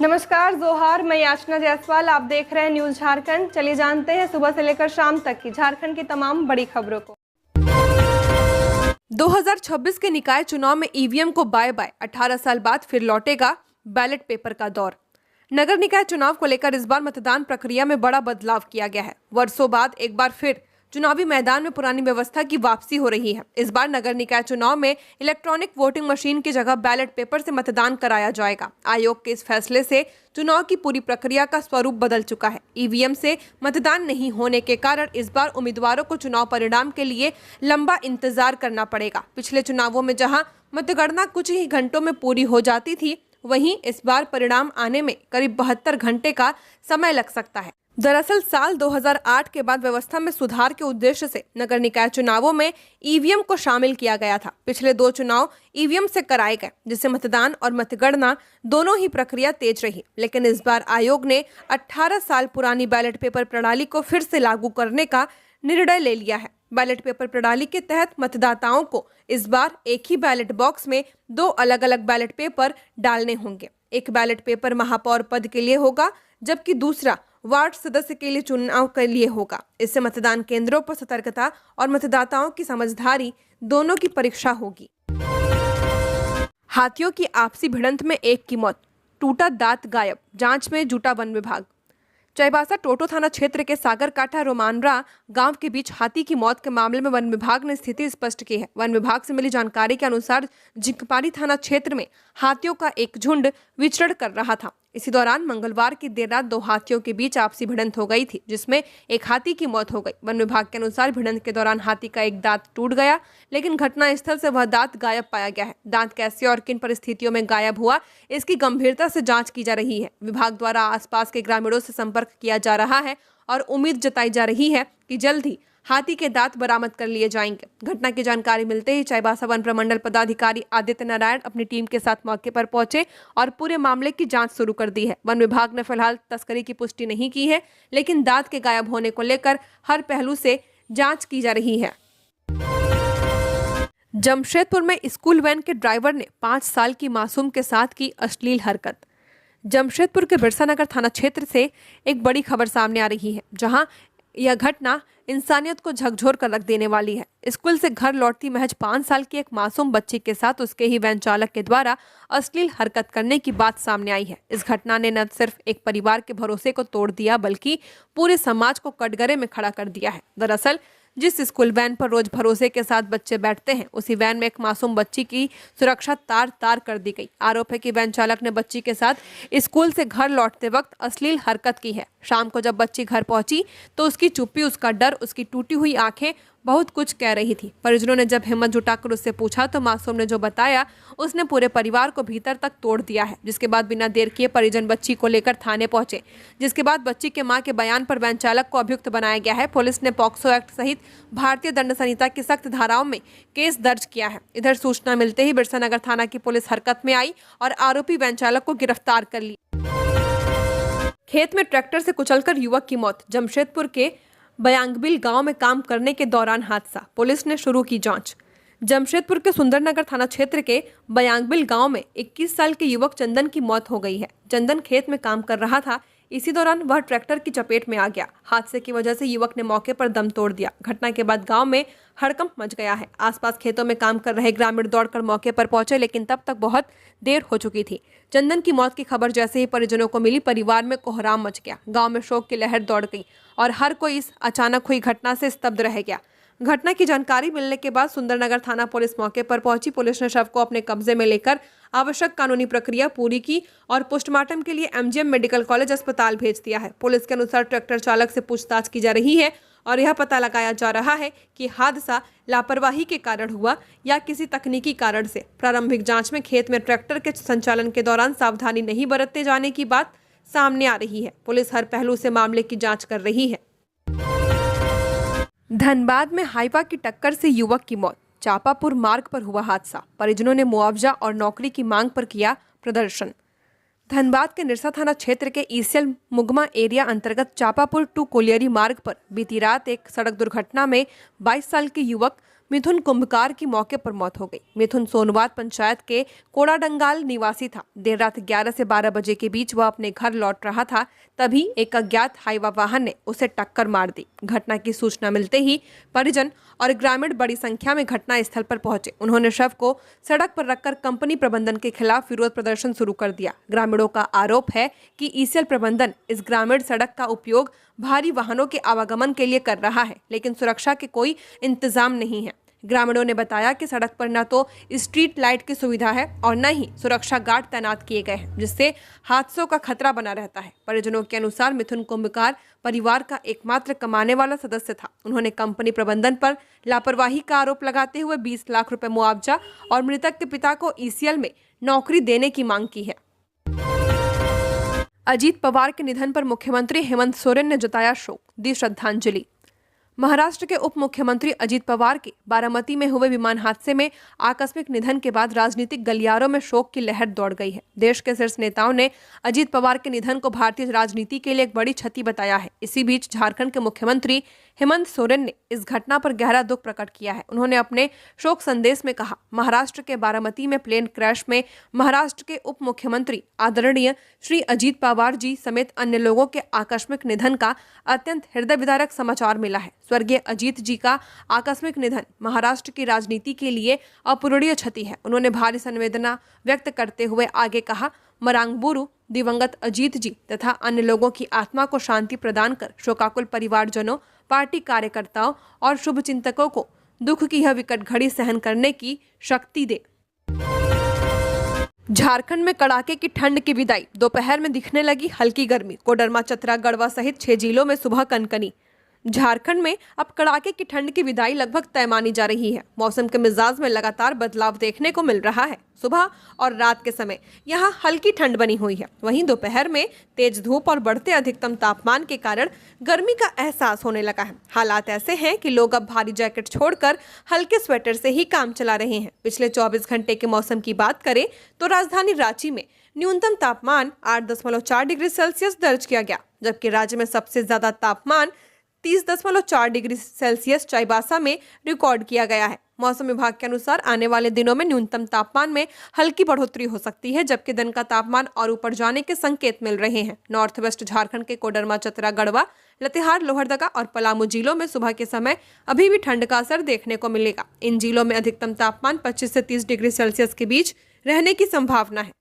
नमस्कार, जोहार। मैं याचना जायसवाल, आप देख रहे हैं न्यूज झारखंड। चलिए जानते हैं सुबह से लेकर शाम तक की झारखंड की तमाम बड़ी खबरों को। 2026 के निकाय चुनाव में ईवीएम को बाय बाय, 18 साल बाद फिर लौटेगा बैलेट पेपर का दौर। नगर निकाय चुनाव को लेकर इस बार मतदान प्रक्रिया में बड़ा बदलाव किया गया है। वर्षों बाद एक बार फिर चुनावी मैदान में पुरानी व्यवस्था की वापसी हो रही है। इस बार नगर निकाय चुनाव में इलेक्ट्रॉनिक वोटिंग मशीन की जगह बैलेट पेपर से मतदान कराया जाएगा। आयोग के इस फैसले से चुनाव की पूरी प्रक्रिया का स्वरूप बदल चुका है। ईवीएम से मतदान नहीं होने के कारण इस बार उम्मीदवारों को चुनाव परिणाम के लिए लंबा इंतजार करना पड़ेगा। पिछले चुनावों में जहां मतगणना कुछ ही घंटों में पूरी हो जाती थी, वहीं इस बार परिणाम आने में करीब 72 घंटे का समय लग सकता है। दरअसल साल 2008 के बाद व्यवस्था में सुधार के उद्देश्य से नगर निकाय चुनावों में ईवीएम को शामिल किया गया था। पिछले 2 चुनाव ईवीएम से कराए गए, जिससे मतदान और मतगणना दोनों ही प्रक्रिया तेज रही। लेकिन इस बार आयोग ने 18 साल पुरानी बैलेट पेपर प्रणाली को फिर से लागू करने का निर्णय ले लिया है। बैलेट पेपर प्रणाली के तहत मतदाताओं को इस बार एक ही बैलेट बॉक्स में 2 अलग अलग बैलेट पेपर डालने होंगे। एक बैलेट पेपर महापौर पद के लिए होगा, जबकि दूसरा वार्ड सदस्य के लिए चुनाव के लिए होगा। इससे मतदान केंद्रों पर सतर्कता और मतदाताओं की समझदारी दोनों की परीक्षा होगी। हाथियों की आपसी भिड़ंत में एक की मौत, टूटा दांत गायब, जांच में जुटा वन विभाग। चाईबासा टोटो थाना क्षेत्र के सागरकाठा रोमानरा गांव के बीच हाथी की मौत के मामले में वन विभाग ने स्थिति स्पष्ट की है। वन विभाग से मिली जानकारी के अनुसार जिंकपारी थाना क्षेत्र में हाथियों का एक झुंड विचरण कर रहा था। इसी दौरान मंगलवार की देर रात 2 हाथियों के बीच आपसी भिड़ंत हो गई थी, जिसमें एक हाथी की मौत हो गई। वन विभाग के अनुसार भिड़ंत के दौरान हाथी का एक दांत टूट गया, लेकिन घटनास्थल से वह दांत गायब पाया गया है। दांत कैसे और किन परिस्थितियों में गायब हुआ, इसकी गंभीरता से जांच की जा रही है। विभाग द्वारा आसपास के ग्रामीणों से संपर्क किया जा रहा है और उम्मीद जताई जा रही है कि जल्द ही हाथी के दांत बरामद कर लिए जाएंगे। घटना की जानकारी मिलते ही चाईबासा वन प्रमंडल पदाधिकारी आदित्य नारायण अपनी टीम के साथ मौके पर पहुंचे और पूरे मामले की जांच शुरू कर दी है। वन विभाग ने फिलहाल तस्करी की पुष्टि नहीं की है, लेकिन दांत के गायब होने को लेकर हर पहलू से जांच की जा रही है। जमशेदपुर में स्कूल वैन के ड्राइवर ने 5 साल की मासूम के साथ की अश्लील हरकत। जमशेदपुर के बिरसा नगर थाना क्षेत्र से एक बड़ी खबर सामने आ रही है, जहां यह घटना इंसानियत को झकझोर कर रख देने वाली है। स्कूल से घर लौटती महज 5 साल की एक मासूम बच्ची के साथ उसके ही वैन चालक के द्वारा अश्लील हरकत करने की बात सामने आई है। इस घटना ने न सिर्फ एक परिवार के भरोसे को तोड़ दिया, बल्कि पूरे समाज को कटघरे में खड़ा कर दिया है। दरअसल जिस स्कूल वैन पर रोज भरोसे के साथ बच्चे बैठते हैं, उसी वैन में एक मासूम बच्ची की सुरक्षा तार तार कर दी गई। आरोप है कि वैन चालक ने बच्ची के साथ स्कूल से घर लौटते वक्त अश्लील हरकत की है। शाम को जब बच्ची घर पहुंची तो उसकी चुप्पी, उसका डर, उसकी टूटी हुई आंखें बहुत कुछ कह रही थी। परिजनों ने जब हिम्मत जुटाकर उससे पूछा तो मासूम ने जो बताया, उसने पूरे परिवार को भीतर तक तोड़ दिया है। जिसके बाद बिना देर किए परिजन बच्ची को लेकर थाने पहुंचे, जिसके बाद बच्ची के मां के बयान पर वैन चालक को अभियुक्त बनाया गया है। पुलिस ने पॉक्सो एक्ट सहित भारतीय दंड संहिता की सख्त धाराओं में केस दर्ज किया है। इधर सूचना मिलते ही बिरसा नगर थाना की पुलिस हरकत में आई और आरोपी वैन चालक को गिरफ्तार कर लिया। खेत में ट्रैक्टर से कुचलकर युवक की मौत। जमशेदपुर के बयांगबिल गांव में काम करने के दौरान हादसा, पुलिस ने शुरू की जांच। जमशेदपुर के सुंदरनगर थाना क्षेत्र के बयांगबिल गांव में 21 साल के युवक चंदन की मौत हो गई है। चंदन खेत में काम कर रहा था, इसी दौरान वह ट्रैक्टर की चपेट में आ गया। हादसे की वजह से युवक ने मौके पर दम तोड़ दिया। घटना के बाद गांव में हड़कंप मच गया है। आसपास खेतों में काम कर रहे ग्रामीण दौड़कर मौके पर पहुंचे, लेकिन तब तक बहुत देर हो चुकी थी। चंदन की मौत की खबर जैसे ही परिजनों को मिली, परिवार में कोहराम मच गया। गांव में शोक की लहर दौड़ गई और हर कोई इस अचानक हुई घटना से स्तब्ध रह गया। घटना की जानकारी मिलने के बाद सुंदरनगर थाना पुलिस मौके पर पहुंची। पुलिस ने शव को अपने कब्जे में लेकर आवश्यक कानूनी प्रक्रिया पूरी की और पोस्टमार्टम के लिए एमजीएम मेडिकल कॉलेज अस्पताल भेज दिया है। पुलिस के अनुसार ट्रैक्टर चालक से पूछताछ की जा रही है और यह पता लगाया जा रहा है कि हादसा लापरवाही के कारण हुआ या किसी तकनीकी कारण से। प्रारंभिक जांच में खेत में ट्रैक्टर के संचालन के दौरान सावधानी नहीं बरतते जाने की बात सामने आ रही है। पुलिस हर पहलू से मामले की जांच कर रही है। धनबाद में हाइवा की टक्कर से युवक की मौत। चापापुर मार्ग पर हुआ हादसा, परिजनों ने मुआवजा और नौकरी की मांग पर किया प्रदर्शन। धनबाद के निरसा थाना क्षेत्र के ईसीएल मुगमा एरिया अंतर्गत चापापुर टू कोलियरी मार्ग पर बीती रात एक सड़क दुर्घटना में 22 साल के युवक मिथुन कुंभकार की मौके पर मौत हो गई। मिथुन सोनवाद पंचायत के कोड़ाडंगाल निवासी था। देर रात 11 से 12 बजे के बीच वह अपने घर लौट रहा था, तभी एक अज्ञात हाईवा वाहन ने उसे टक्कर मार दी। घटना की सूचना मिलते ही परिजन और ग्रामीण बड़ी संख्या में घटना स्थल पर पहुंचे। उन्होंने शव को सड़क पर रखकर कंपनी प्रबंधन के खिलाफ विरोध प्रदर्शन शुरू कर दिया। ग्रामीणों का आरोप है कि ईसीएल प्रबंधन इस ग्रामीण सड़क का उपयोग भारी वाहनों के आवागमन के लिए कर रहा है, लेकिन सुरक्षा के कोई इंतजाम नहीं है। ग्रामीणों ने बताया कि सड़क पर न तो स्ट्रीट लाइट की सुविधा है और न ही सुरक्षा गार्ड तैनात किए गए हैं, जिससे हादसों का खतरा बना रहता है। परिजनों के अनुसार मिथुन कुंभकार परिवार का एकमात्र कमाने वाला सदस्य था। उन्होंने कंपनी प्रबंधन पर लापरवाही का आरोप लगाते हुए 20 लाख रुपए मुआवजा और मृतक के पिता को ईसीएल में नौकरी देने की मांग की है। अजीत पवार के निधन पर मुख्यमंत्री हेमंत सोरेन ने जताया शोक, दी श्रद्धांजलि। महाराष्ट्र के उप मुख्यमंत्री अजीत पवार के बारामती में हुए विमान हादसे में आकस्मिक निधन के बाद राजनीतिक गलियारों में शोक की लहर दौड़ गई है। देश के शीर्ष नेताओं ने अजीत पवार के निधन को भारतीय राजनीति के लिए एक बड़ी क्षति बताया है। इसी बीच झारखंड के मुख्यमंत्री हेमंत सोरेन ने इस घटना पर गहरा दुख प्रकट किया है। उन्होंने अपने शोक संदेश में कहा, महाराष्ट्र के बारामती में प्लेन क्रैश में महाराष्ट्र के उप मुख्यमंत्री आदरणीय श्री अजीत पवार जी समेत अन्य लोगों के आकस्मिक निधन का अत्यंत हृदय विदारक समाचार मिला है। स्वर्गीय अजीत जी का आकस्मिक निधन महाराष्ट्र की राजनीति के लिए अपूरणीय क्षति है। उन्होंने भारी संवेदना व्यक्त करते हुए आगे कहा, मरांगबुरु दिवंगत अजीत जी तथा अन्य लोगों की आत्मा को शांति प्रदान कर शोकाकुल परिवारजनों, पार्टी कार्यकर्ताओं और शुभचिंतकों को दुख की यह विकट घड़ी सहन करने की शक्ति दे। झारखंड में कड़ाके की ठंड की विदाई, दोपहर में दिखने लगी हल्की गर्मी। कोडरमा, चतरा, गढ़वा सहित 6 जिलों में सुबह कनकनी। झारखंड में अब कड़ाके की ठंड की विदाई लगभग तय मानी जा रही है। मौसम के मिजाज में लगातार बदलाव देखने को मिल रहा है। सुबह और रात के समय यहाँ हल्की ठंड बनी हुई है। वहीं दोपहर में तेज धूप और बढ़ते अधिकतम तापमान के कारण गर्मी का एहसास होने लगा है। हालात ऐसे हैं कि लोग अब भारी जैकेट छोड़कर हल्के स्वेटर से ही काम चला रहे हैं। पिछले 24 घंटे के मौसम की बात करें तो राजधानी रांची में न्यूनतम तापमान 8.4 डिग्री सेल्सियस दर्ज किया गया, जबकि राज्य में सबसे ज्यादा तापमान 30.4 डिग्री सेल्सियस चाईबासा में रिकॉर्ड किया गया है। मौसम विभाग के अनुसार आने वाले दिनों में न्यूनतम तापमान में हल्की बढ़ोतरी हो सकती है, जबकि दिन का तापमान और ऊपर जाने के संकेत मिल रहे हैं। नॉर्थ वेस्ट झारखंड के कोडरमा, चतरा, गढ़वा, लातेहार, लोहरदगा और पलामू जिलों में सुबह के समय अभी भी ठंड का असर देखने को मिलेगा। इन जिलों में अधिकतम तापमान 25 से 30 डिग्री सेल्सियस के बीच रहने की संभावना है।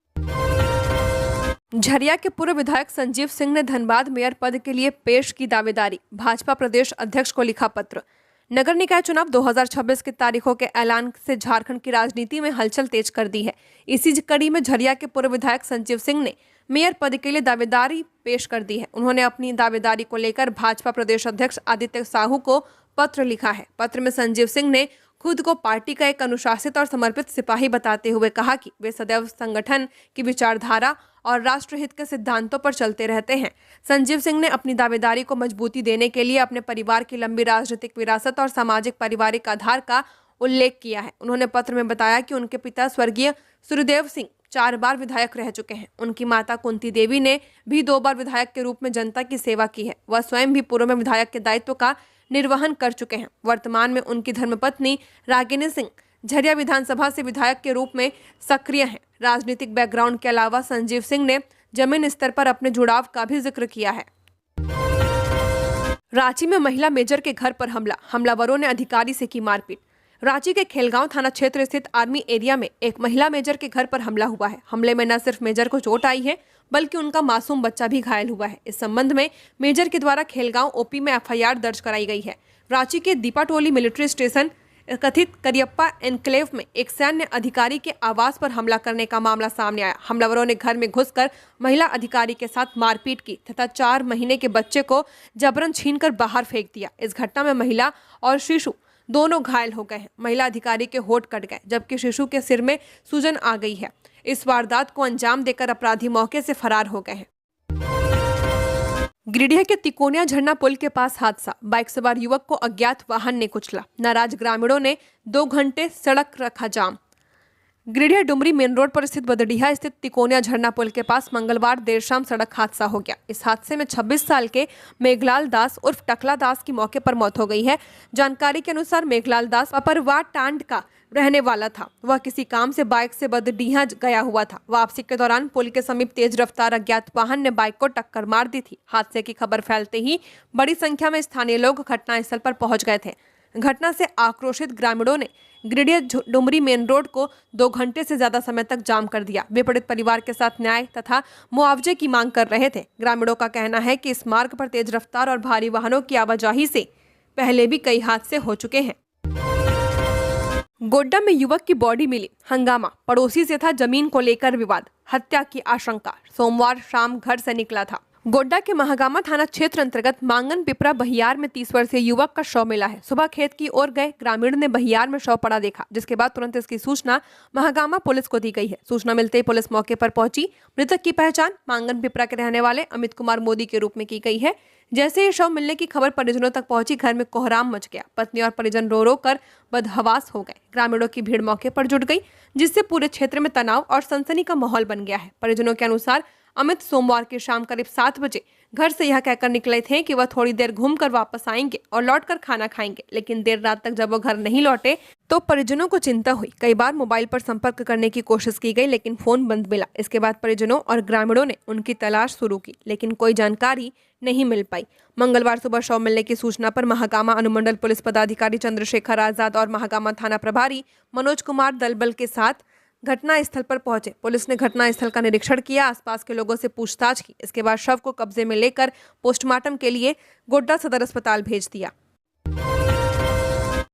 झरिया के पूर्व विधायक संजीव सिंह ने धनबाद मेयर पद के लिए पेश की दावेदारी। भाजपा प्रदेश अध्यक्ष को लिखा पत्र। नगर निकाय चुनाव 2026 की तारीखों के ऐलान से झारखंड की राजनीति में हलचल तेज कर दी है। इसी कड़ी में झरिया के पूर्व विधायक संजीव सिंह ने मेयर पद के लिए दावेदारी पेश कर दी है। उन्होंने अपनी दावेदारी को लेकर भाजपा प्रदेश अध्यक्ष आदित्य साहू को पत्र लिखा है। पत्र में संजीव सिंह ने खुद को पार्टी का एक अनुशासित और समर्पित सिपाही बताते हुए कहा कि वे सदैव संगठन की विचारधारा और राष्ट्रहित के सिद्धांतों पर चलते रहते हैं। संजीव सिंह ने अपनी दावेदारी को मजबूती देने के लिए अपने परिवार की लंबी राजनीतिक विरासत और सामाजिक पारिवारिक आधार का उल्लेख किया है। उन्होंने पत्र में बताया कि उनके पिता स्वर्गीय सूर्यदेव सिंह 4 बार विधायक रह चुके हैं। उनकी माता कुंती देवी ने भी 2 बार विधायक के रूप में जनता की सेवा की है। वह स्वयं भी पूर्व में विधायक के दायित्व का निर्वहन कर चुके हैं। वर्तमान में उनकी धर्मपत्नी रागिनी सिंह झरिया विधानसभा से विधायक के रूप में सक्रिय हैं। राजनीतिक बैकग्राउंड के अलावा संजीव सिंह ने जमीन स्तर पर अपने जुड़ाव का भी जिक्र किया है। रांची में महिला मेजर के घर पर हमला, हमलावरों ने अधिकारी से की मारपीट। रांची के खेलगांव थाना क्षेत्र स्थित आर्मी एरिया में एक महिला मेजर के घर पर हमला हुआ है। हमले में न सिर्फ मेजर को चोट आई है, बल्कि उनका मासूम बच्चा भी घायल हुआ है। इस संबंध में मेजर के द्वारा खेलगांव ओपी में एफआईआर दर्ज कराई गई है। रांची के दीपाटोली मिलिट्री स्टेशन कथित करियप्पा एनक्लेव में एक सैन्य अधिकारी के आवास पर हमला करने का मामला सामने आया। हमलावरों ने घर में घुसकर महिला अधिकारी के साथ मारपीट की तथा 4 महीने के बच्चे को जबरन छीनकर बाहर फेंक दिया। इस घटना में महिला और शिशु दोनों घायल हो गए हैं। महिला अधिकारी के होंठ कट गए, जबकि शिशु के सिर में सूजन आ गई है। इस वारदात को अंजाम देकर अपराधी मौके से फरार हो गए हैं। गिरिडीह के तिकोनिया झरना पुल के पास हादसा, बाइक सवार युवक को अज्ञात वाहन ने कुचला। नाराज ग्रामीणों ने 2 घंटे सड़क रखा जाम। गिरिडीह डुमरी मेन रोड पर स्थित बदडीहा स्थित तिकोनिया झरना पुल के पास मंगलवार देर शाम सड़क हादसा हो गया। इस हादसे में 26 साल के मेघलाल दास उर्फ टकला दास की मौके पर मौत हो गई है। जानकारी के अनुसार मेघलाल दास पपरवा टांड का रहने वाला था। वह किसी काम से बाइक से बदडीहा गया हुआ था। वापसी के दौरान पुल के समीप तेज रफ्तार अज्ञात वाहन ने बाइक को टक्कर मार दी थी। हादसे की खबर फैलते ही बड़ी संख्या में स्थानीय लोग घटनास्थल पर पहुंच गए थे। घटना से आक्रोशित ग्रामीणों ने गिरिडीह डुमरी मेन रोड को 2 घंटे से ज्यादा समय तक जाम कर दिया। वे पीड़ित परिवार के साथ न्याय तथा मुआवजे की मांग कर रहे थे। ग्रामीणों का कहना है कि इस मार्ग पर तेज रफ्तार और भारी वाहनों की आवाजाही से पहले भी कई हादसे हो चुके हैं। गोड्डा में युवक की बॉडी मिली, हंगामा, पड़ोसी से था जमीन को लेकर विवाद, हत्या की आशंका। सोमवार शाम घर से निकला था। गोड्डा के महागामा थाना क्षेत्र अंतर्गत मांगन पिपरा बहियार में 30 वर्षीय युवक का शव मिला है। सुबह खेत की ओर गए ग्रामीण ने बहियार में शव पड़ा देखा, जिसके बाद तुरंत इसकी सूचना महागामा पुलिस को दी गई है। सूचना मिलते ही पुलिस मौके पर पहुंची। मृतक की पहचान मांगन पिपरा के रहने वाले अमित कुमार मोदी के रूप में की गई है। जैसे ही शव मिलने की खबर परिजनों तक पहुंची, घर में कोहराम मच गया। पत्नी और परिजन रो रो कर बदहवास हो गए। ग्रामीणों की भीड़ मौके पर जुट गई, जिससे पूरे क्षेत्र में तनाव और सनसनी का माहौल बन गया है। परिजनों के अनुसार अमित सोमवार की शाम करीब 7 बजे घर से यह कहकर निकले थे कि वह थोड़ी देर घूमकर वापस आएंगे और लौटकर खाना खाएंगे, लेकिन देर रात तक जब वो घर नहीं लौटे तो परिजनों को चिंता हुई। कई बार मोबाइल पर संपर्क करने की कोशिश की गई, लेकिन फोन बंद मिला। इसके बाद परिजनों और ग्रामीणों ने उनकी तलाश शुरू की, लेकिन कोई जानकारी नहीं मिल पाई। मंगलवार सुबह शव मिलने की सूचना पर महागामा अनुमंडल पुलिस पदाधिकारी चंद्रशेखर आजाद और महागामा थाना प्रभारी मनोज कुमार दलबल के साथ घटना स्थल पर पहुंचे। पुलिस ने घटना स्थल का निरीक्षण किया, आसपास के लोगों से पूछताछ की। इसके बाद शव को कब्जे में लेकर पोस्टमार्टम के लिए गोड्डा सदर अस्पताल भेज दिया।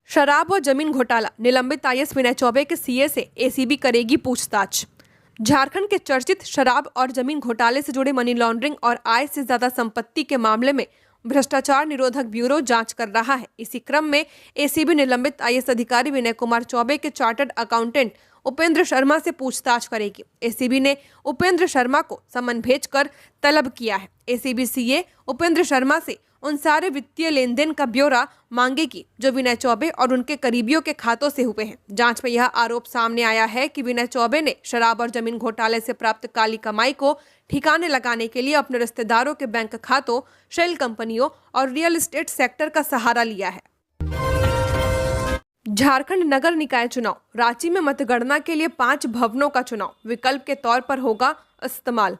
शराब और जमीन घोटाला, निलंबित आईएएस विनय चौबे के सीए से एसीबी करेगी पूछताछ। झारखंड के चर्चित शराब और जमीन घोटाले से जुड़े मनी लॉन्ड्रिंग और आय से ज्यादा संपत्ति के मामले में भ्रष्टाचार निरोधक ब्यूरो जांच कर रहा है। इसी क्रम में एसीबी निलंबित आईएएस अधिकारी विनय कुमार चौबे के चार्टर्ड अकाउंटेंट उपेंद्र शर्मा से पूछताछ करेगी। एसीबी ने उपेंद्र शर्मा को समन भेजकर तलब किया है। एसीबी सीए उपेंद्र शर्मा से उन सारे वित्तीय लेन देन का ब्यौरा मांगेगी जो विनय चौबे और उनके करीबियों के खातों से हुए हैं। जांच में यह आरोप सामने आया है कि विनय चौबे ने शराब और जमीन घोटाले से प्राप्त काली कमाई को ठिकाने लगाने के लिए अपने रिश्तेदारों के बैंक खातों, शेल कंपनियों और रियल एस्टेट सेक्टर का सहारा लिया है। झारखंड नगर निकाय चुनाव, रांची में मतगणना के लिए 5 भवनों का चुनाव विकल्प के तौर पर होगा इस्तेमाल।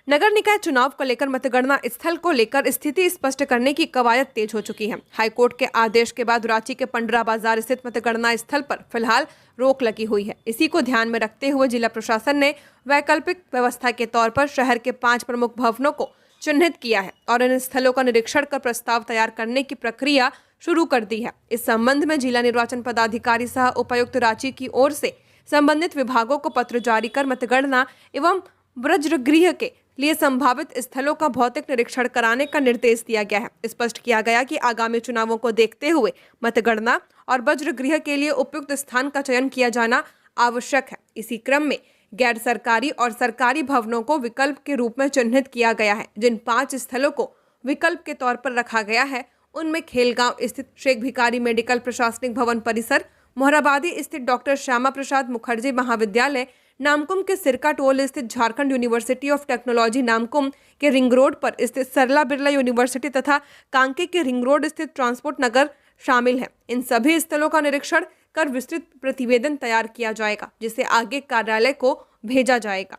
नगर निकाय चुनाव को लेकर मतगणना स्थल को लेकर स्थिति स्पष्ट करने की कवायद तेज हो चुकी है। हाईकोर्ट के आदेश के बाद रांची के पंडरा बाजार स्थित मतगणना स्थल पर फिलहाल रोक लगी हुई है। इसी को ध्यान में रखते हुए जिला प्रशासन ने वैकल्पिक व्यवस्था के तौर पर शहर के 5 प्रमुख भवनों को चिन्हित किया है और इन स्थलों का निरीक्षण कर प्रस्ताव तैयार करने की प्रक्रिया शुरू कर दी है। इस संबंध में जिला निर्वाचन पदाधिकारी सह उपायुक्त रांची की ओर से संबंधित विभागों को पत्र जारी कर मतगणना एवं वज्रगृह के लिए संभावित स्थलों का भौतिक निरीक्षण कराने का निर्देश दिया गया है। स्पष्ट किया गया कि आगामी चुनावों को देखते हुए मतगणना और वज्रगृह के लिए उपयुक्त स्थान का चयन किया जाना आवश्यक है। इसी क्रम में गैर सरकारी और सरकारी भवनों को विकल्प के रूप में चिन्हित किया गया है। जिन 5 स्थलों को विकल्प के तौर पर रखा गया है उनमें खेलगांव स्थित शेख भिखारी मेडिकल प्रशासनिक भवन परिसर, मोहराबादी स्थित डॉक्टर श्यामा प्रसाद मुखर्जी महाविद्यालय, नामकुम के सिरका टोल स्थित Jharkhand university of technology Namkum के रिंग रोड पर स्थित सरला बिरला यूनिवर्सिटी तथा कांके के रिंग रोड स्थित ट्रांसपोर्ट नगर शामिल है। इन सभी स्थलों का निरीक्षण कर विस्तृत प्रतिवेदन तैयार किया जाएगा, जिसे आगे कार्यालय को भेजा जाएगा।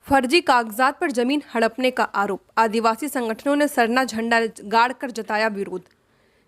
फर्जी कागजात पर जमीन हड़पने का आरोप, आदिवासी संगठनों ने सरना झंडा गाड़कर जताया विरोध।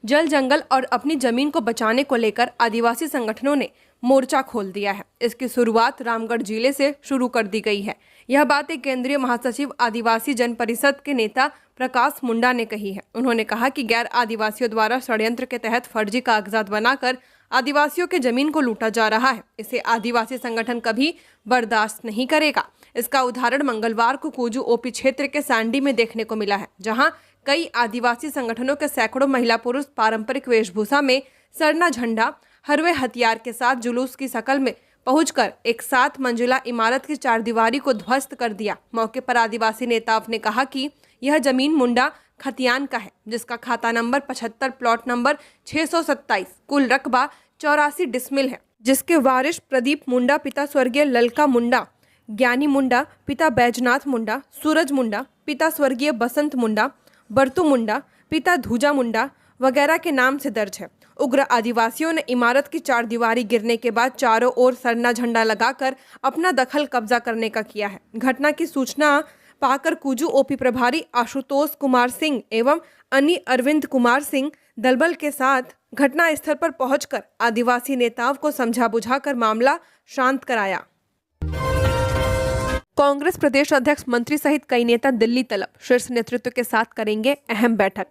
जल जंगल और अपनी जमीन को बचाने को लेकर आदिवासी संगठनों ने मोर्चा खोल दिया है। इसकी शुरुआत रामगढ़ जिले से शुरू कर दी गई है। यह बात एक केंद्रीय महासचिव आदिवासी जन परिषद के नेता प्रकाश मुंडा ने कही है। उन्होंने कहा कि गैर आदिवासियों द्वारा षड्यंत्र के तहत फर्जी कागजात बनाकर आदिवासियों के जमीन को लूटा जा रहा है। इसे आदिवासी संगठन कभी बर्दाश्त नहीं करेगा। इसका उदाहरण मंगलवार को कुजू ओपी क्षेत्र के सांडी में देखने को मिला है, जहां कई आदिवासी संगठनों के सैकड़ों महिला पुरुष पारंपरिक वेशभूषा में सरना झंडा, हरवे हथियार के साथ जुलूस की शक्ल में पहुंचकर एक 7 मंजिला इमारत की 4 दीवारी को ध्वस्त कर दिया। मौके पर आदिवासी नेताओं ने कहा कि यह जमीन मुंडा खतियान का है, जिसका खाता नंबर 75 प्लॉट नंबर 627, कुल रकबा 84 डिसमिल है। जिसके वारिश प्रदीप मुंडा पिता स्वर्गीय ललका मुंडा, ज्ञानी मुंडा पिता बैजनाथ मुंडा, सूरज मुंडा पिता स्वर्गीय बसंत मुंडा, बरतू मुंडा पिता धूजा मुंडा वगैरह के नाम से दर्ज है। उग्र आदिवासियों ने इमारत की चारदीवारी गिरने के बाद चारों ओर सरना झंडा लगाकर अपना दखल कब्जा करने का किया है। घटना की सूचना पाकर कुजू ओपी प्रभारी आशुतोष कुमार सिंह एवं अनि अरविंद कुमार सिंह दलबल के साथ घटना स्थल पर पहुंचकर आदिवासी नेताओं को समझा बुझाकर मामला शांत कराया। कांग्रेस प्रदेश अध्यक्ष मंत्री सहित कई नेता दिल्ली तलब, शीर्ष नेतृत्व के साथ करेंगे अहम बैठक।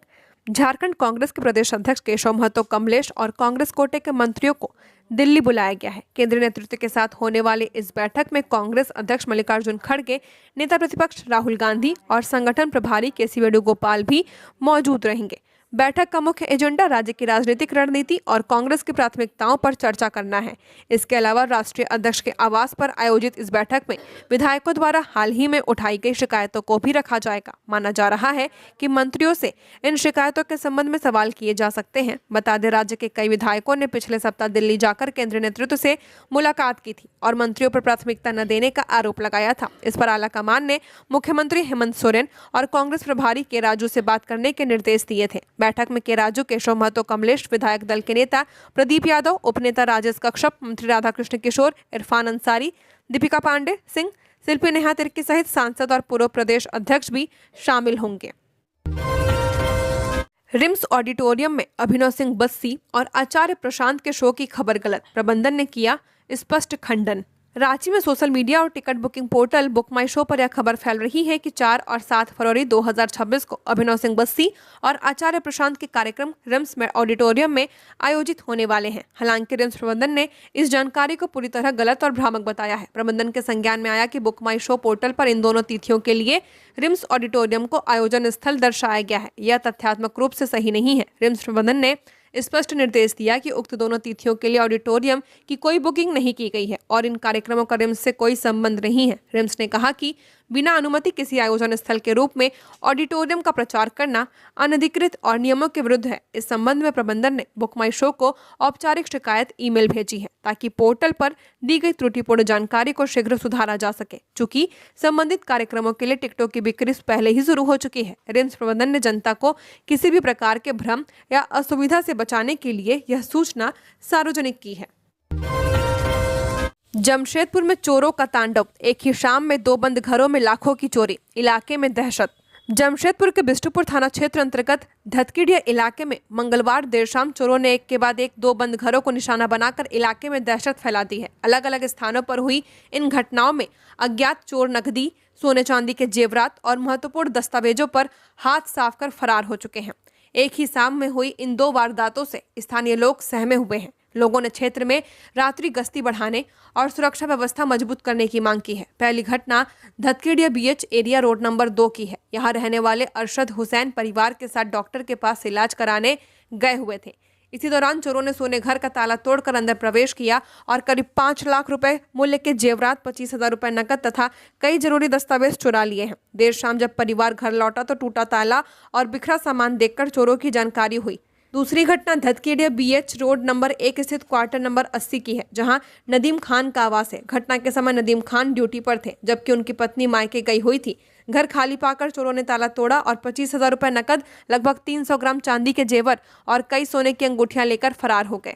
झारखंड कांग्रेस के प्रदेश अध्यक्ष केशव महतो कमलेश और कांग्रेस कोटे के मंत्रियों को दिल्ली बुलाया गया है। केंद्रीय नेतृत्व के साथ होने वाले इस बैठक में कांग्रेस अध्यक्ष मल्लिकार्जुन खड़गे, नेता प्रतिपक्ष राहुल गांधी और संगठन प्रभारी केसी वेणुगोपाल भी मौजूद रहेंगे। बैठक का मुख्य एजेंडा राज्य की राजनीतिक रणनीति और कांग्रेस की प्राथमिकताओं पर चर्चा करना है। इसके अलावा राष्ट्रीय अध्यक्ष के आवास पर आयोजित इस बैठक में विधायकों द्वारा हाल ही में उठाई गई शिकायतों को भी रखा जाएगा। माना जा रहा है कि मंत्रियों से इन शिकायतों के संबंध में सवाल किए जा सकते हैं। बता दें, राज्य के कई विधायकों ने पिछले सप्ताह दिल्ली जाकर केंद्रीय नेतृत्व से मुलाकात की थी और मंत्रियों पर प्राथमिकता न देने का आरोप लगाया था। इस पर आलाकमान ने मुख्यमंत्री हेमंत सोरेन और कांग्रेस प्रभारी के राजू से बात करने के निर्देश दिए थे। बैठक में के राजू, केशव महतो कमलेश, विधायक दल के नेता प्रदीप यादव, उपनेता राजेश कश्यप, मंत्री राधाकृष्ण किशोर, इरफान अंसारी, दीपिका पांडे सिंह, शिल्पी नेहा तिर्की सहित सांसद और पूर्व प्रदेश अध्यक्ष भी शामिल होंगे। रिम्स ऑडिटोरियम में अभिनव सिंह बस्सी और आचार्य प्रशांत के शो की खबर गलत, प्रबंधन ने किया स्पष्ट खंडन। रांची में सोशल मीडिया और टिकट बुकिंग पोर्टल बुक माई शो पर यह खबर फैल रही है कि 4 और 7 फरवरी 2026 को अभिनव सिंह बस्सी और आचार्य प्रशांत के कार्यक्रम रिम्स में ऑडिटोरियम में आयोजित होने वाले हैं। हालांकि रिम्स प्रबंधन ने इस जानकारी को पूरी तरह गलत और भ्रामक बताया है। प्रबंधन के संज्ञान में आया कि बुक माई शो पोर्टल पर इन दोनों तिथियों के लिए रिम्स ऑडिटोरियम को आयोजन स्थल दर्शाया गया है। यह तथ्यात्मक रूप से सही नहीं है। रिम्स प्रबंधन ने स्पष्ट निर्देश दिया कि उक्त दोनों तिथियों के लिए ऑडिटोरियम की कोई बुकिंग नहीं की गई है और इन कार्यक्रमों का रिम्स से कोई संबंध नहीं है। रिम्स ने कहा कि बिना अनुमति किसी आयोजन स्थल के रूप में ऑडिटोरियम का प्रचार करना अनधिकृत और नियमों के विरुद्ध है। इस संबंध में प्रबंधन ने बुक माई शो को औपचारिक शिकायत ईमेल भेजी है ताकि पोर्टल पर दी गई त्रुटिपूर्ण जानकारी को शीघ्र सुधारा जा सके। चूंकि संबंधित कार्यक्रमों के लिए टिकटों की बिक्री पहले ही शुरू हो चुकी है। रिम्स प्रबंधन ने जनता को किसी भी प्रकार के भ्रम या असुविधा से बचाने के लिए यह सूचना सार्वजनिक की है। जमशेदपुर में चोरों का तांडव, एक ही शाम में 2 बंद घरों में लाखों की चोरी, इलाके में दहशत। जमशेदपुर के बिष्टुपुर थाना क्षेत्र अंतर्गत धतकीडिया इलाके में मंगलवार देर शाम चोरों ने एक के बाद एक 2 बंद घरों को निशाना बनाकर इलाके में दहशत फैला दी है। अलग अलग स्थानों पर हुई इन घटनाओं में अज्ञात चोर नकदी, सोने चांदी के जेवरात और महत्वपूर्ण दस्तावेजों पर हाथ साफ कर फरार हो चुके हैं। एक ही शाम में हुई इन 2 वारदातों से स्थानीय लोग सहमे हुए हैं। लोगों ने क्षेत्र में रात्रि गश्ती बढ़ाने और सुरक्षा व्यवस्था मजबूत करने की मांग की है। पहली घटना धतकीडिया बीएच एरिया रोड नंबर 2 की है। यहाँ रहने वाले अरशद हुसैन परिवार के साथ डॉक्टर के पास इलाज कराने गए हुए थे। इसी दौरान चोरों ने सोने घर का ताला तोड़कर अंदर प्रवेश किया और करीब 5 लाख रुपए मूल्य के जेवरात, 25,000 रुपए नकद तथा कई जरूरी दस्तावेज चुरा लिए हैं। देर शाम जब परिवार घर लौटा तो टूटा ताला और बिखरा सामान देखकर चोरों की जानकारी हुई। दूसरी घटना धतकीडिया बीएच रोड नंबर 1 स्थित क्वार्टर नंबर 80 की है, जहां नदीम खान का आवास है। घटना के समय नदीम खान ड्यूटी पर थे, जबकि उनकी पत्नी मायके गई हुई थी। घर खाली पाकर चोरों ने ताला तोड़ा और 25,000 रुपए नकद, लगभग 300 ग्राम चांदी के जेवर और कई सोने की अंगूठियां लेकर फरार हो गए।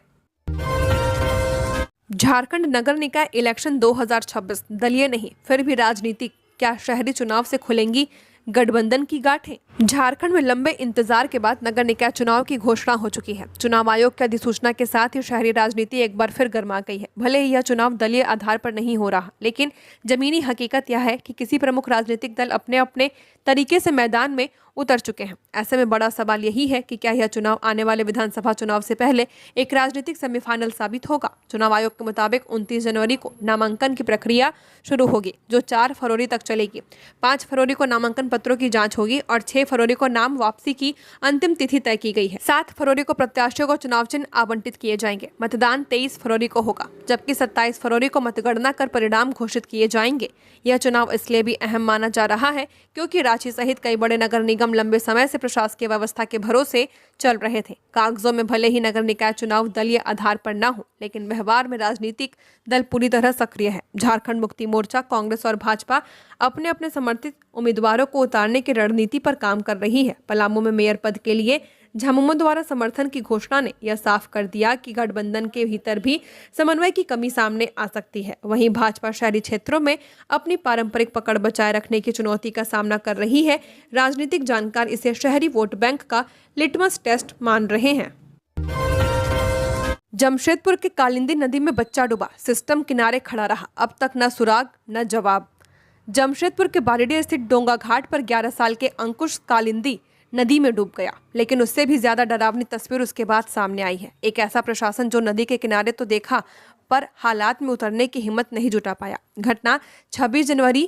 झारखंड नगर निकाय इलेक्शन 2026 दलीय नहीं फिर भी राजनीतिक, क्या शहरी चुनाव से खुलेंगी गठबंधन की गांठें। झारखंड में लंबे इंतजार के बाद नगर निकाय चुनाव की घोषणा हो चुकी है। चुनाव आयोग की अधिसूचना के साथ ही शहरी राजनीति एक बार फिर गर्मा गई है। भले ही यह चुनाव दलीय आधार पर नहीं हो रहा, लेकिन जमीनी हकीकत यह है कि किसी प्रमुख राजनीतिक दल अपने अपने तरीके से मैदान में उतर चुके हैं। ऐसे में बड़ा सवाल यही है कि क्या यह चुनाव आने वाले विधानसभा चुनाव से पहले एक राजनीतिक सेमीफाइनल साबित होगा। चुनाव आयोग के मुताबिक 29 जनवरी को नामांकन की प्रक्रिया शुरू होगी, जो 4 फरवरी तक चलेगी। 5 फरवरी को नामांकन पत्रों की जांच होगी और 6 फरवरी को नाम वापसी की अंतिम तिथि तय की गई है। 7 फरवरी को प्रत्याशियों को चुनाव चिन्ह आवंटित किए जाएंगे। मतदान 23 फरवरी को होगा, जबकि 27 फरवरी को मतगणना कर परिणाम घोषित किए जाएंगे। यह चुनाव इसलिए भी अहम माना जा रहा है क्योंकि रांची सहित कई बड़े नगर निगम लंबे समय से प्रशासकीय व्यवस्था के भरोसे चल रहे थे। कागजों में भले ही नगर निकाय चुनाव दलीय आधार पर न हो, लेकिन व्यवहार में राजनीतिक दल पूरी तरह सक्रिय है। झारखंड मुक्ति मोर्चा, कांग्रेस और भाजपा अपने अपने समर्थित उम्मीदवारों को उतारने की रणनीति पर काम कर रही है। पलामू में मेयर पद के लिए झामुमो द्वारा समर्थन की घोषणा ने यह साफ कर दिया कि गठबंधन के भीतर भी समन्वय की कमी सामने आ सकती है। वहीं भाजपा शहरी क्षेत्रों में अपनी पारंपरिक पकड़ बचाए रखने की चुनौती का सामना कर रही है। राजनीतिक जानकार इसे शहरी वोट बैंक का लिटमस टेस्ट मान रहे हैं। जमशेदपुर के कालिंदी नदी में बच्चा डूबा, सिस्टम किनारे खड़ा रहा, अब तक न सुराग न जवाब। जमशेदपुर के बारीडीह स्थित डोंगा घाट पर 11 साल के अंकुश कालिंदी नदी में डूब गया, लेकिन उससे भी ज्यादा डरावनी तस्वीर उसके बाद सामने आई है। एक ऐसा प्रशासन जो नदी के किनारे तो देखा पर हालात में उतरने की हिम्मत नहीं जुटा पाया। घटना 26 जनवरी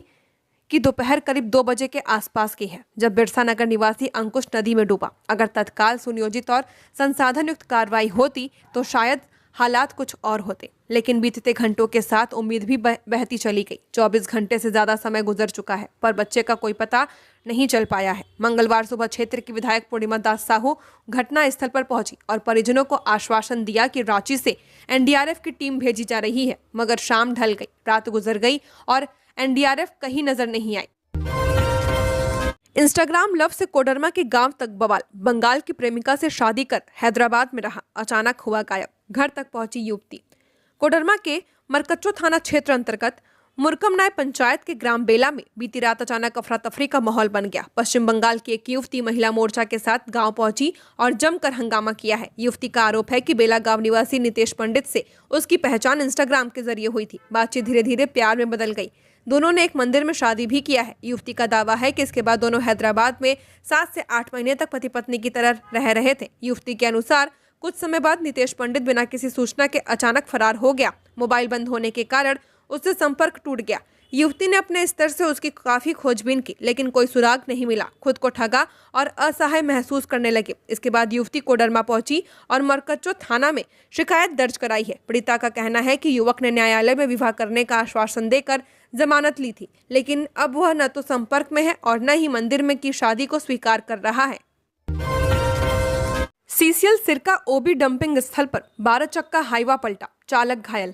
की दोपहर करीब 2 बजे के आसपास की है, जब बिरसा नगर निवासी अंकुश नदी में डूबा। अगर तत्काल सुनियोजित और संसाधन युक्त कार्रवाई होती तो शायद हालात कुछ और होते, लेकिन बीतते घंटों के साथ उम्मीद भी बहती चली गई। 24 घंटे से ज्यादा समय गुजर चुका है, पर बच्चे का कोई पता नहीं चल पाया है। मंगलवार सुबह क्षेत्र की विधायक पूर्णिमा दास साहू घटना स्थल पर पहुंची और परिजनों को आश्वासन दिया कि रांची से एनडीआरएफ की टीम भेजी जा रही है, मगर शाम ढल गई, रात गुजर गई और एनडीआरएफ कहीं नजर नहीं आई। इंस्टाग्राम लव से कोडरमा के गांव तक बवाल। बंगाल की प्रेमिका से शादी कर हैदराबाद में रहा, अचानक हुआ गायब। घर तक पहुंची युवती। कोडरमा के मरकच्चो थाना क्षेत्र अंतर्गत मुरकमनाय पंचायत के ग्राम बेला में बीती रात अचानक अफरा तफरी का माहौल बन गया। पश्चिम बंगाल की एक युवती महिला मोर्चा के साथ गांव पहुंची और जमकर हंगामा किया है। युवती का आरोप है कि बेला गांव निवासी नितेश पंडित से उसकी पहचान इंस्टाग्राम के जरिए हुई थी। बातचीत धीरे धीरे प्यार में बदल गई। दोनों ने एक मंदिर में शादी भी किया है। युवती का दावा है कि इसके बाद दोनों हैदराबाद में 7 से 8 महीने तक पति पत्नी की तरह रह रहे थे। युवती के अनुसार कुछ समय बाद नितेश पंडित बिना किसी सूचना के अचानक फरार हो गया। मोबाइल बंद होने के कारण उससे संपर्क टूट गया। युवती ने अपने स्तर से उसकी काफी खोजबीन की, लेकिन कोई सुराग नहीं मिला। खुद को ठगा और असहाय महसूस करने लगे। इसके बाद युवती कोडरमा पहुंची और मरकच्चो थाना में शिकायत दर्ज कराई है। पीड़िता का कहना है कि युवक ने न्यायालय में विवाह करने का आश्वासन देकर जमानत ली थी, लेकिन अब वह न तो संपर्क में है और न ही मंदिर में की शादी को स्वीकार कर रहा है। सीसीएल सिरका ओबी डंपिंग स्थल पर 12 चक्का हाईवा पलटा, चालक घायल।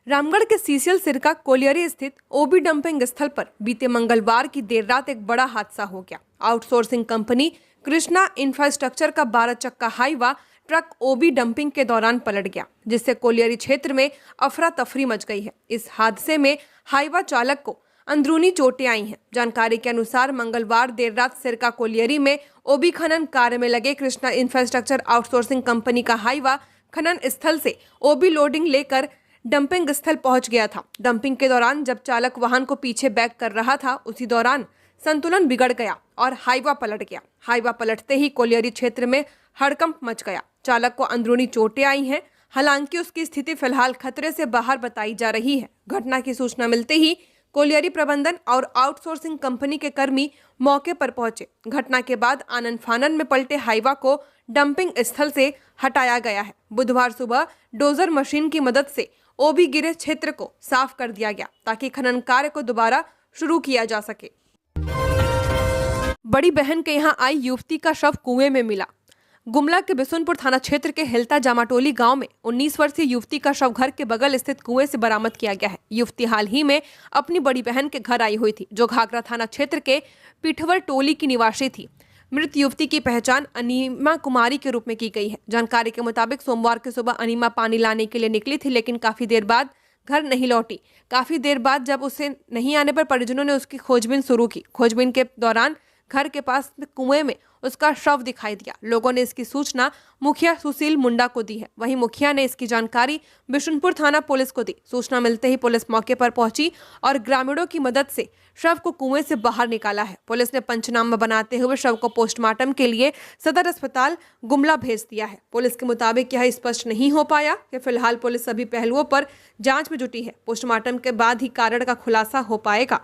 रामगढ़ के सीसीएल सिरका कोलियरी स्थित ओबी डंपिंग स्थल पर बीते मंगलवार की देर रात एक बड़ा हादसा हो गया। आउटसोर्सिंग कंपनी कृष्णा इंफ्रास्ट्रक्चर का 12 चक्का हाईवा ट्रक ओबी डंपिंग के दौरान पलट गया, जिससे कोलियरी क्षेत्र में अफरा तफरी मच गई है। इस हादसे में हाईवा चालक को अंदरूनी चोटें आई हैं। जानकारी के अनुसार मंगलवार देर रात सिरका कोलियरी में ओबी खनन कार्य में लगे कृष्णा इंफ्रास्ट्रक्चर आउटसोर्सिंग कंपनी का हाईवा खनन स्थल से ओबी लोडिंग लेकर डंपिंग स्थल पहुंच गया था। डंपिंग के दौरान जब चालक वाहन को पीछे बैक कर रहा था, उसी दौरान संतुलन बिगड़ गया और हाईवा पलट गया। हाईवा पलटते ही कोलियरी क्षेत्र में हड़कंप मच गया। चालक को अंदरूनी चोटें आई हैं, हालांकि उसकी स्थिति फिलहाल खतरे से बाहर बताई जा रही है। घटना की सूचना मिलते ही कोलियरी प्रबंधन और आउटसोर्सिंग कंपनी के कर्मी मौके पर पहुंचे। घटना के बाद आनन फानन में पलटे हाईवा को डंपिंग स्थल से हटाया गया है। बुधवार सुबह डोजर मशीन की मदद से ओबी गिरे क्षेत्र को साफ कर दिया गया, ताकि खनन कार्य को दोबारा शुरू किया जा सके। बड़ी बहन के यहाँ आई युवती का शव कुएं में मिला। गुमला के बिशुनपुर थाना क्षेत्र के हिलता जामाटोली गांव में 19 वर्षीय युवती का शव घर के बगल स्थित कुएं से बरामद किया गया है। युवती हाल ही में अपनी बड़ी बहन के घर आई हुई थी, जो घाघरा थाना क्षेत्र के पिठवर टोली की निवासी थी। मृत युवती की पहचान अनीमा कुमारी के रूप में की गई है। जानकारी के मुताबिक सोमवार की सुबह अनीमा पानी लाने के लिए निकली थी, लेकिन काफी देर बाद घर नहीं लौटी। काफी देर बाद जब उसे नहीं आने पर परिजनों ने उसकी खोजबीन शुरू की। खोजबीन के दौरान घर के पास कुएं में उसका शव दिखाई दिया। लोगों ने इसकी सूचना मुखिया सुशील मुंडा को दी है। वहीं मुखिया ने इसकी जानकारी बिशुनपुर थाना पुलिस को दी। सूचना मिलते ही पुलिस मौके पर पहुंची और ग्रामीणों की मदद से शव को कुएं से बाहर निकाला है। पुलिस ने पंचनामा बनाते हुए शव को पोस्टमार्टम के लिए सदर अस्पताल गुमला भेज दिया है। पुलिस के मुताबिक यह स्पष्ट नहीं हो पाया कि फिलहाल पुलिस सभी पहलुओं पर जांच में जुटी है। पोस्टमार्टम के बाद ही कारण का खुलासा हो पाएगा।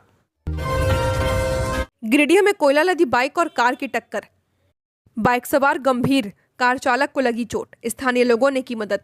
गिरिडीह में कोयला लदी बाइक और कार की टक्कर, बाइक सवार गंभीर, कार चालक को लगी चोट, स्थानीय लोगों ने की मदद।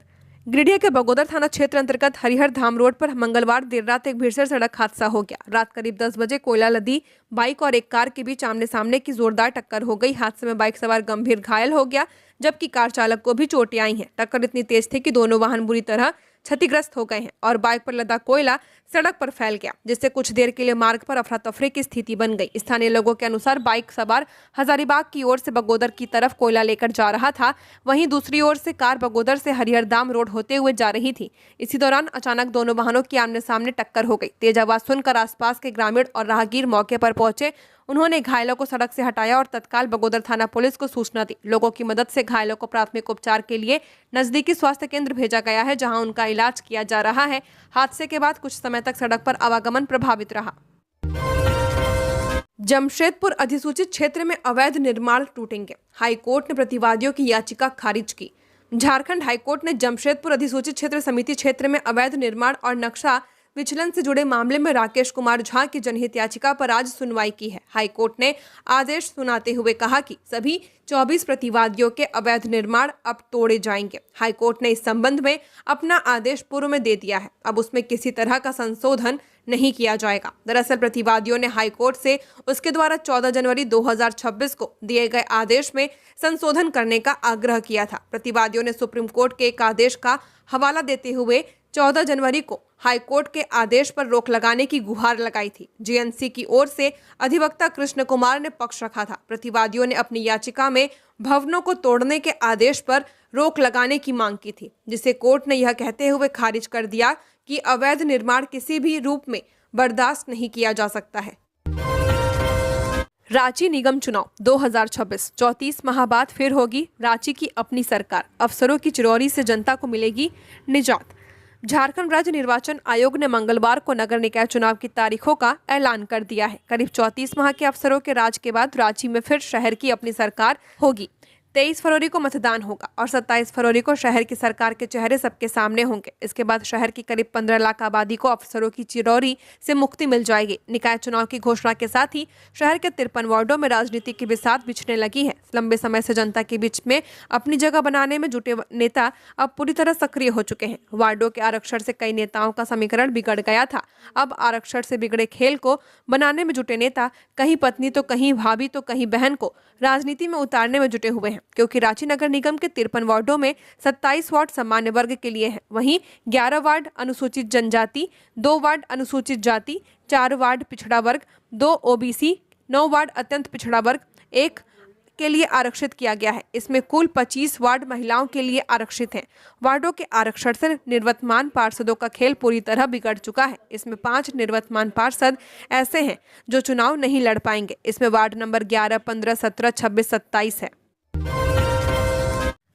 गिरिडीह के बगोदर थाना क्षेत्र अंतर्गत हरिहर धाम रोड पर मंगलवार देर रात एक भीषण सड़क हादसा हो गया। रात करीब 10 बजे कोयला लदी बाइक और एक कार के बीच आमने सामने की जोरदार टक्कर हो गई। हादसे में बाइक सवार गंभीर घायल हो गया, जबकि कार चालक को भी चोटें आई हैं। टक्कर इतनी तेज थी कि दोनों वाहन बुरी तरह क्षतिग्रस्त हो गए हैं और बाइक पर लदा कोयला सड़क पर फैल गया, जिससे कुछ देर के लिए मार्ग पर अफरा तफरी की स्थिति बन गई। स्थानीय लोगों के अनुसार बाइक सवार हजारीबाग की ओर से बगोदर की तरफ कोयला लेकर जा रहा था, वहीं दूसरी ओर से कार बगोदर से हरिहर धाम रोड होते हुए जा रही थी। इसी दौरान अचानक दोनों वाहनों की आमने सामने टक्कर हो गई। तेज आवाज सुनकर आसपास के ग्रामीण और राहगीर मौके पर पहुंचे। उन्होंने घायलों को सड़क से हटाया और तत्काल बगोदर थाना पुलिस को सूचना दी। लोगों की मदद से घायलों को प्राथमिक उपचार के लिए नजदीकी स्वास्थ्य केंद्र भेजा गया है, जहां उनका इलाज किया जा रहा है। हादसे के बाद कुछ समय तक सड़क पर आवागमन प्रभावित रहा। जमशेदपुर अधिसूचित क्षेत्र में अवैध निर्माण टूटेंगे, हाईकोर्ट ने प्रतिवादियों की याचिका खारिज की। झारखंड हाईकोर्ट ने जमशेदपुर अधिसूचित क्षेत्र समिति क्षेत्र में अवैध निर्माण और नक्शा विचलन से जुड़े मामले में राकेश कुमार झा की जनहित याचिका पर आज सुनवाई की है। हाईकोर्ट ने आदेश सुनाते हुए कहा कि सभी 24 प्रतिवादियों के अवैध निर्माण अब तोड़े जाएंगे। हाईकोर्ट ने इस संबंध में अपना आदेश पूर्व में दे दिया है, अब उसमें किसी तरह का संशोधन नहीं किया जाएगा। दरअसल प्रतिवादियों ने हाईकोर्ट से उसके द्वारा 14 जनवरी 2026 को दिए गए आदेश में संशोधन करने का आग्रह किया था। प्रतिवादियों ने सुप्रीम कोर्ट के एक आदेश का हवाला देते हुए 14 जनवरी को हाईकोर्ट के आदेश पर रोक लगाने की गुहार लगाई थी। जीएनसी की ओर से अधिवक्ता कृष्ण कुमार ने पक्ष रखा था। प्रतिवादियों ने अपनी याचिका में भवनों को तोड़ने के आदेश पर रोक लगाने की मांग की थी, जिसे कोर्ट ने यह कहते हुए खारिज कर दिया कि अवैध निर्माण किसी भी रूप में बर्दाश्त नहीं किया जा सकता है। रांची निगम चुनाव 2026, 34 माह बाद फिर होगी रांची की अपनी सरकार, अफसरों की चिरौरी से जनता को मिलेगी निजात। झारखंड राज्य निर्वाचन आयोग ने मंगलवार को नगर निकाय चुनाव की तारीखों का ऐलान कर दिया है। करीब 34 माह के अफसरों के राज के बाद रांची में फिर शहर की अपनी सरकार होगी। 23 फरवरी को मतदान होगा और 27 फरवरी को शहर की सरकार के चेहरे सबके सामने होंगे। इसके बाद शहर की करीब 15 लाख आबादी को अफसरों की चिरौरी से मुक्ति मिल जाएगी। निकाय चुनाव की घोषणा के साथ ही शहर के 53 वार्डों में राजनीति की बिसात बिछने लगी है। लंबे समय से जनता के बीच में अपनी जगह बनाने में जुटे नेता अब पूरी तरह सक्रिय हो चुके हैं। वार्डों के आरक्षण से कई नेताओं का समीकरण बिगड़ गया था। अब आरक्षण से बिगड़े खेल को बनाने में जुटे नेता कहीं पत्नी तो कहीं भाभी तो कहीं बहन को राजनीति में उतारने में जुटे हुए हैं, क्योंकि रांची नगर निगम के 53 वार्डों में 27 वार्ड सामान्य वर्ग के लिए हैं, वहीं 11 वार्ड अनुसूचित जनजाति, 2 वार्ड अनुसूचित जाति, 4 वार्ड पिछड़ा वर्ग, 2 ओबीसी, 9 वार्ड अत्यंत पिछड़ा वर्ग, 1 के लिए आरक्षित किया गया है। इसमें कुल 25 वार्ड महिलाओं के लिए आरक्षित हैं। वार्डों के आरक्षण से निवर्तमान पार्षदों का खेल पूरी तरह बिगड़ चुका है। इसमें 5 निवर्तमान पार्षद ऐसे हैं जो चुनाव नहीं लड़ पाएंगे। इसमें वार्ड नंबर 11, 15, 17, 26, 27 है।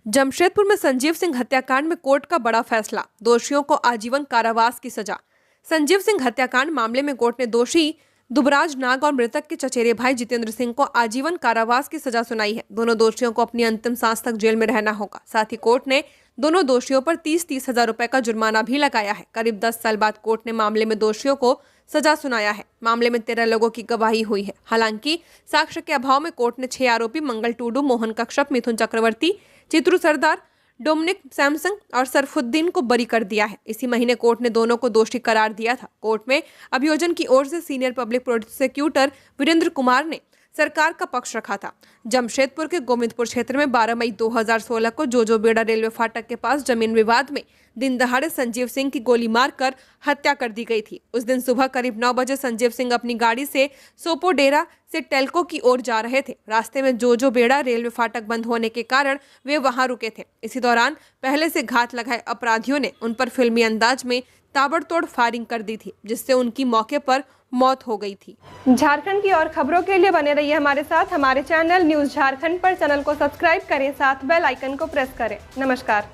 जमशेदपुर में संजीव सिंह हत्याकांड में कोर्ट का बड़ा फैसला, दोषियों को आजीवन कारावास की सजा। संजीव सिंह हत्याकांड मामले में कोर्ट ने दोषी दुबराज नाग और मृतक के चचेरे भाई जितेंद्र सिंह को आजीवन कारावास की सजा सुनाई है। दोनों दोषियों को अपनी अंतिम सांस तक जेल में रहना होगा। साथ ही कोर्ट ने दोनों दोषियों पर 30-30 हजार रुपए का जुर्माना भी लगाया है। करीब 10 साल बाद कोर्ट ने मामले में दोषियों को सजा सुनाया है। मामले में 13 लोगों की गवाही हुई है। हालांकि साक्ष्य के अभाव में कोर्ट ने 6 आरोपी मंगल टूडू, मोहन कश्यप, मिथुन चक्रवर्ती, चित्रू सरदार, डोमिनिक सैमसंग और सरफुद्दीन को बरी कर दिया है। इसी महीने कोर्ट ने दोनों को दोषी करार दिया था। कोर्ट में अभियोजन की ओर से senior public prosecutor Virendra Kumar ने सरकार का पक्ष रखा था। जमशेदपुर के गोविंदपुर क्षेत्र में 12 मई 2016 को जोजो बेड़ा रेलवे फाटक के पास जमीन विवाद में दिन दहाड़े संजीव सिंह की गोली मारकर हत्या कर दी गई थी। उस दिन सुबह करीब 9 बजे संजीव सिंह अपनी गाड़ी से सोपोडेरा से टेल्को की ओर जा रहे थे। रास्ते में जोजो बेड़ा रेलवे फाटक बंद होने के कारण वे वहां रुके थे। इसी दौरान पहले से घात लगाए अपराधियों ने उन पर फिल्मी अंदाज में ताबड़तोड़ फायरिंग कर दी थी, जिससे उनकी मौके पर मौत हो गई थी। झारखंड की और खबरों के लिए बने रहिए हमारे साथ। हमारे चैनल न्यूज़ झारखंड पर चैनल को सब्सक्राइब करें, साथ बेल आइकन को प्रेस करें। नमस्कार।